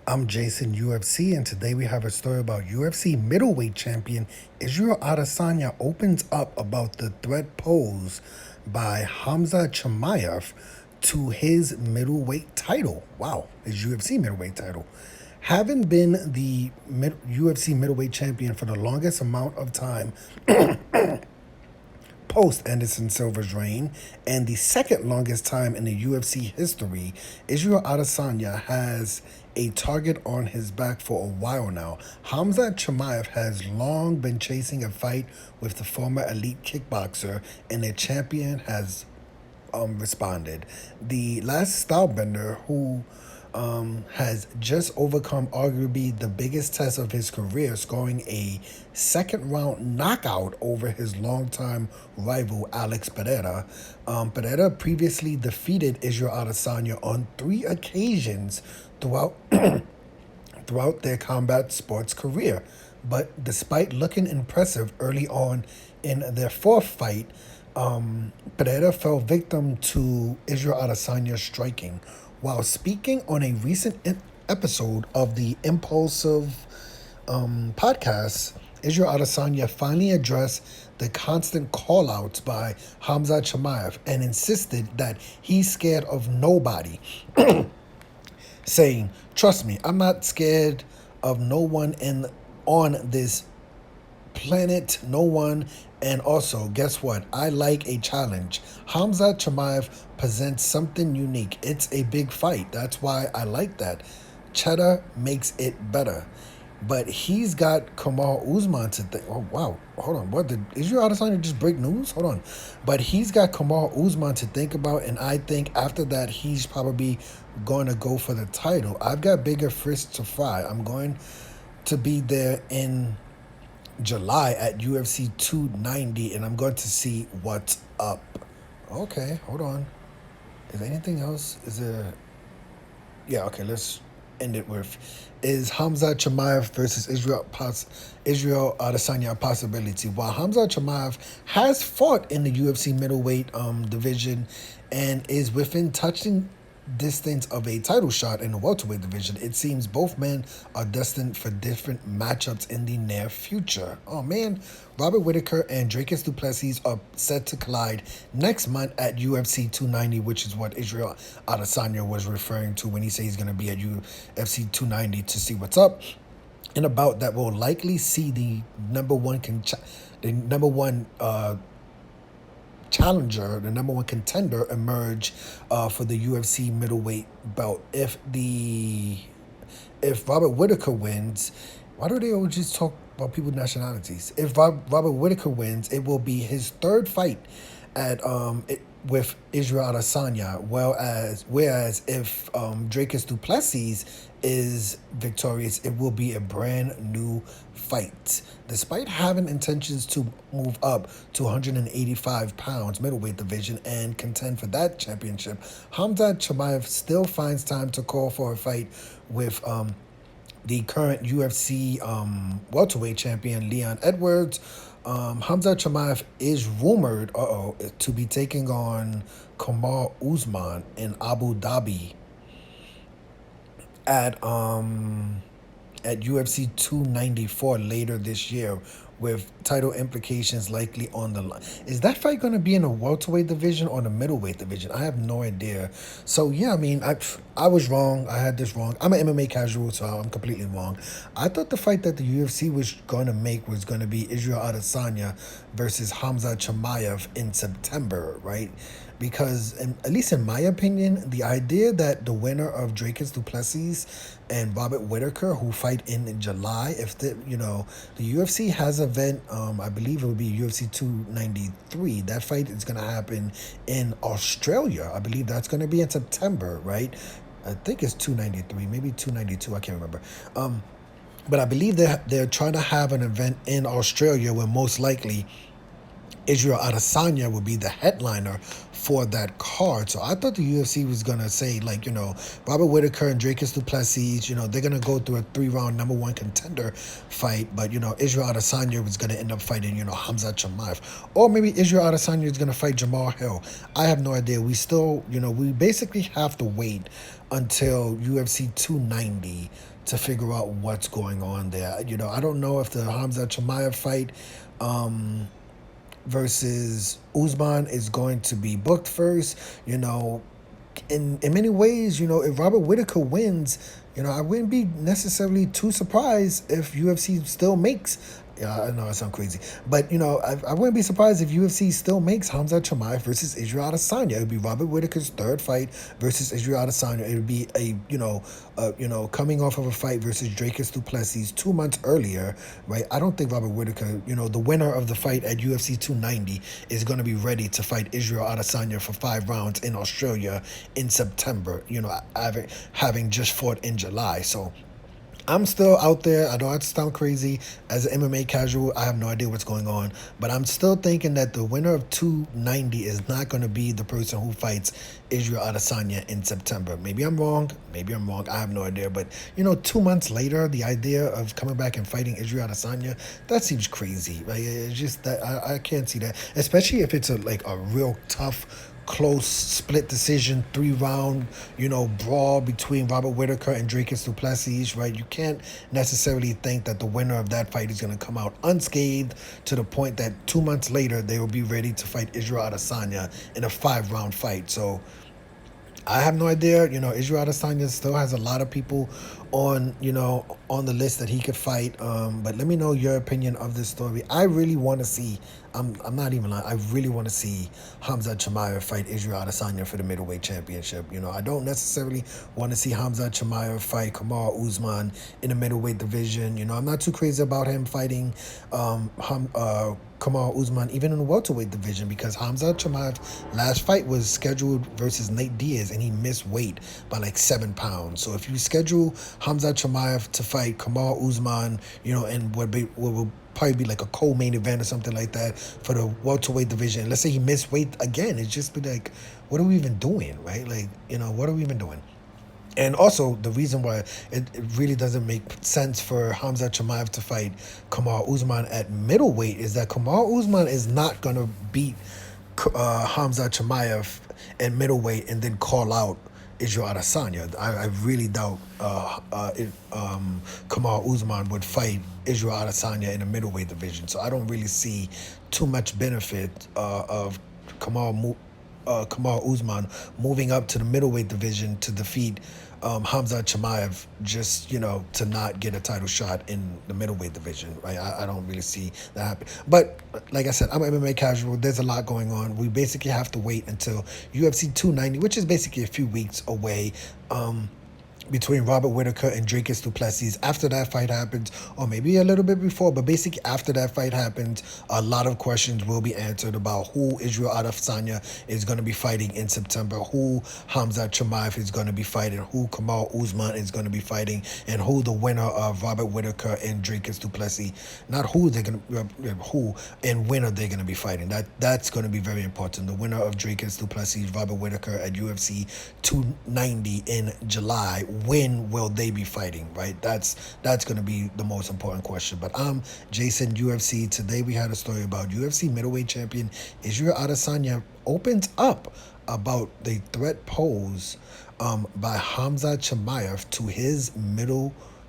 I'm Jason UFC, and today we have a story about UFC middleweight champion Israel Adesanya opens up about the threat posed by Khamzat Chimaev to his middleweight title. Wow, his UFC middleweight title. Having been the UFC middleweight champion for the longest amount of time post Anderson Silva's reign and the second longest time in the UFC history, Israel Adesanya has a target on his back for a while now. Khamzat Chimaev has long been chasing a fight with the former elite kickboxer, and the champion has responded. The last stylebender who has just overcome arguably the biggest test of his career, scoring a second round knockout over his longtime rival Alex Pereira. Pereira previously defeated Israel Adesanya on 3 occasions throughout throughout their combat sports career. But despite looking impressive early on in their fourth fight, Pereira fell victim to Israel Adesanya's striking. While speaking on a recent episode of the Impulsive podcast, Israel Adesanya finally addressed the constant call-outs by Khamzat Chimaev and insisted that he's scared of nobody, saying, "Trust me, I'm not scared of no one on this planet, no one. And also, guess what? I like a challenge. Khamzat Chimaev presents something unique. It's a big fight. That's why I like that. Cheddar makes it better." But he's got Kamal Usman to think. Oh, wow. Hold on. What did Israel Adesanya just break news? Hold on. But he's got Kamal Usman to think about. And I think after that, he's probably going to go for the title. I've got bigger fish to fry. I'm going to be there in July at UFC 290, and I'm going to see what's up. Okay, hold on. Is there anything else? Is there... Yeah, okay, let's end it with, is Khamzat Chimaev versus Israel Adesanya a possibility? While Khamzat Chimaev has fought in the UFC middleweight division and is within touching distance of a title shot in the welterweight division, it seems both men are destined for different matchups in the near future. Oh man, Robert Whittaker and Dracus du Plessis are set to collide next month at UFC 290, which is what Israel Adesanya was referring to when he said he's going to be at UFC 290 to see what's up. In a bout that will likely see the number one challenger, the number one contender, emerge for the UFC middleweight belt. If Robert Whittaker wins, why do they always just talk about people's nationalities? If Robert Whittaker wins, it will be his third fight at with Israel Adesanya. Whereas if Dracus du Plessis is victorious, it will be a brand new fight. Despite having intentions to move up to 185 pounds middleweight division and contend for that championship, Khamzat Chimaev still finds time to call for a fight with the current UFC welterweight champion Leon Edwards. Khamzat Chimaev is rumored to be taking on Kamal Usman in Abu Dhabi at UFC 294 later this year, with title implications likely on the line. Is that fight going to be in the welterweight division or the middleweight division? I have no idea. So yeah, I mean, I was wrong. I had this wrong. I'm an MMA casual, so I'm completely wrong. I thought the fight that the UFC was going to make was going to be Israel Adesanya versus Khamzat Chimaev in September, right? Because, at least in my opinion, the idea that the winner of Dracus du Plessis and Robert Whittaker, who fight in July, if the UFC has an event, I believe it will be UFC 293. That fight is going to happen in Australia. I believe that's going to be in September, right? I think it's 293, maybe 292. I can't remember. But I believe they're trying to have an event in Australia where most likely Israel Adesanya would be the headliner for that card. So I thought the UFC was gonna say, like, Robert Whittaker and Dricus du Plessis, they're gonna go through a 3-round number one contender fight, but Israel Adesanya was gonna end up fighting, Khamzat Chimaev, or maybe Israel Adesanya is gonna fight Jamal Hill. I have no idea. We still, we basically have to wait until UFC 290 to figure out what's going on there. I don't know if the Khamzat Chimaev fight versus Usman is going to be booked first. In many ways, if Robert Whittaker wins, I wouldn't be necessarily too surprised if UFC still makes. Yeah, I know I sound crazy, but I wouldn't be surprised if UFC still makes Khamzat Chimaev versus Israel Adesanya. It would be Robert Whittaker's third fight versus Israel Adesanya. It would be a coming off of a fight versus Dricus du Plessis 2 months earlier, right? I don't think Robert Whittaker, the winner of the fight at UFC 290, is going to be ready to fight Israel Adesanya for 5 rounds in Australia in September. Having just fought in July, so. I'm still out there. I don't have to sound crazy. As an MMA casual, I have no idea what's going on. But I'm still thinking that the winner of 290 is not going to be the person who fights Israel Adesanya in September. Maybe I'm wrong. I have no idea. But, 2 months later, the idea of coming back and fighting Israel Adesanya, that seems crazy. Right? It's just that I can't see that. Especially if it's a real tough, close split decision 3-round brawl between Robert Whittaker and Dricus du Plessis, right? You can't necessarily think that the winner of that fight is going to come out unscathed to the point that 2 months later they will be ready to fight Israel Adesanya in a 5-round fight. So I have no idea. Israel Adesanya still has a lot of people on the list that he could fight. But let me know your opinion of this story. I really want to see. I'm not even lying. I really want to see Khamzat Chimaev fight Israel Adesanya for the middleweight championship. I don't necessarily want to see Khamzat Chimaev fight Kamaru Usman in the middleweight division. I'm not too crazy about him fighting Kamaru Usman even in the welterweight division, because Khamzat Chimaev's last fight was scheduled versus Nate Diaz and he missed weight by 7 pounds. So if you schedule Khamzat Chimaev to fight Kamaru Usman, and what will probably be a co-main event or something like that for the welterweight division. Let's say he missed weight again. It's just be what are we even doing, right? What are we even doing? And also, the reason why it really doesn't make sense for Khamzat Chimaev to fight Kamaru Usman at middleweight is that Kamaru Usman is not going to beat Khamzat Chimaev at middleweight and then call out Israel Adesanya. I really doubt Kamaru Usman would fight Israel Adesanya in the middleweight division. So I don't really see too much benefit of Kamaru Usman moving up to the middleweight division to defeat Khamzat Chimaev just, to not get a title shot in the middleweight division, right? I don't really see that happen. But like I said, I'm an MMA casual. There's a lot going on. We basically have to wait until UFC 290, which is basically a few weeks away, between Robert Whittaker and Dricus du Plessis. After that fight happens, or maybe a little bit before, but basically after that fight happens, a lot of questions will be answered about who Israel Adesanya is going to be fighting in September, who Khamzat Chimaev is going to be fighting, who Kamaru Usman is going to be fighting, and who the winner of Robert Whittaker and Dricus du Plessis, not who they're going to, who and when are they going to be fighting. That's going to be very important. The winner of Dricus du Plessis, Robert Whittaker at UFC 290 in July. When will they be fighting, right? That's going to be the most important question. But I'm Jason, UFC. Today we had a story about UFC middleweight champion Israel Adesanya opens up about the threat posed by Khamzat Chimaev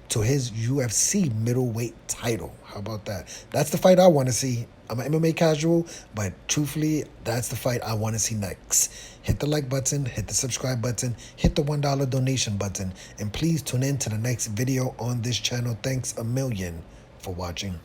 to his UFC middleweight title. How about that? That's the fight I want to see. I'm an MMA casual, but truthfully, that's the fight I want to see next. Hit the like button, hit the subscribe button, hit the $1 donation button, and please tune in to the next video on this channel. Thanks a million for watching.